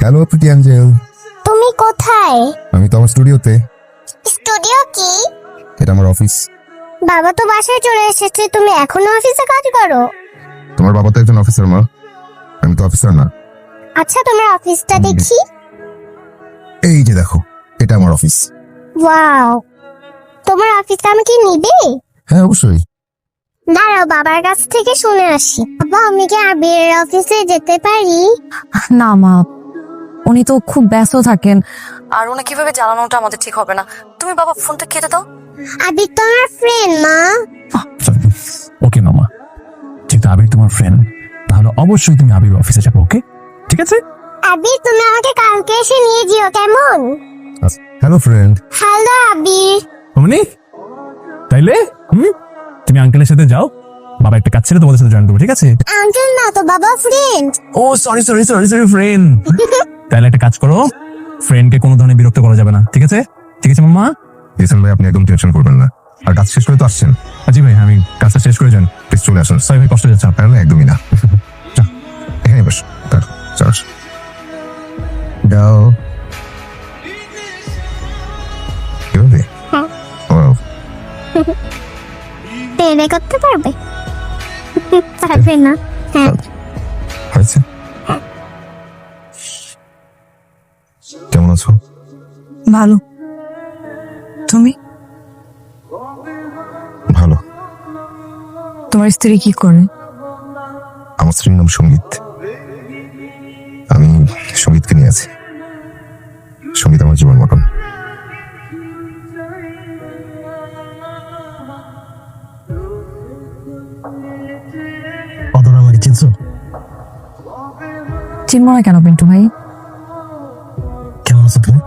Hello pretty Angel, তুমি কোথায়? আমি তো আমার স্টুডিওতে। স্টুডিও কি? এটা আমার অফিস। বাবা তো বাসায় চলে এসেছে, তুমি এখনো অফিসে কাজ করো? তোমার বাবা তো একজন অফিসার মা, আমি তো অফিসার না। আচ্ছা, তোমার অফিসটা দেখি। এই যে দেখো, এটা আমার অফিস। ওয়াও, তোমার অফিসটা আমাকে নিবে? হ্যাঁ অবশ্যই। দাঁড়াও, বাবার কাছ থেকে শুনে আসি। বাবা, আমি কি আবিরের অফিসে যেতে পারি? না মা, উনি তো খুব ব্যস্ত থাকেন, আর ওনা কিভাবে জ্বালানোটা আমাদের ঠিক হবে না। তুমি বাবা ফোনটা কেটে দাও। আবির তো আমার ফ্রেন্ড, মা। ওকে মামা, যেহেতু আবির তোমার ফ্রেন্ড, তাহলে অবশ্যই তুমি আবির অফিসে যাবো। ওকে, ঠিক আছে। আবির, তুমি আমাকে কালকে এসে নিয়ে যেও, কেমন? Hello friend. হ্যালো আবির। অমনি তাইলে তুমি আঙ্কেলের সাথে যাও, বাবা একটা কাজ ছেড়ে তোমাদের সাথে জয়েন করবো, ঠিক আছে? আঙ্কেল না তো বাবা, ফ্রেন্ড। ও সরি ফ্রেন্ড। তাহলে একটা কাজ করো, ফ্রেন্ডকে কোনো ধরনের বিরক্ত করা যাবে না, ঠিক আছে? ঠিক আছে মাম্মা। ইসলাম ভাই, আপনি একদম টেনশন করবেন না। আর কাজ শেষ করে তো আসছেন। জি ভাই, আমি কাজটা শেষ করে যান। প্লিজ চলে আসুন। সরি ভাই, কষ্ট যাচ্ছে আপনার। না একদমই না। যা। এখানে বস। চল যাও। কিভাবে? হ্যাঁ। ও, পেরে করতে পারবে? পারবে না? হ্যাঁ। হয়েছে। কেমন আছো? ভালো, তুমি? ভালো। তোমার স্ত্রী কি করে? আমার স্ত্রীর নাম সঙ্গীত। আমি সঙ্গীতকে নিয়ে আছি। সঙ্গীত আমার জীবন মতন। অদরা আমাকে চিনছো? চিনব না কেন পিন্টু ভাই? কেমন আছো তুমি?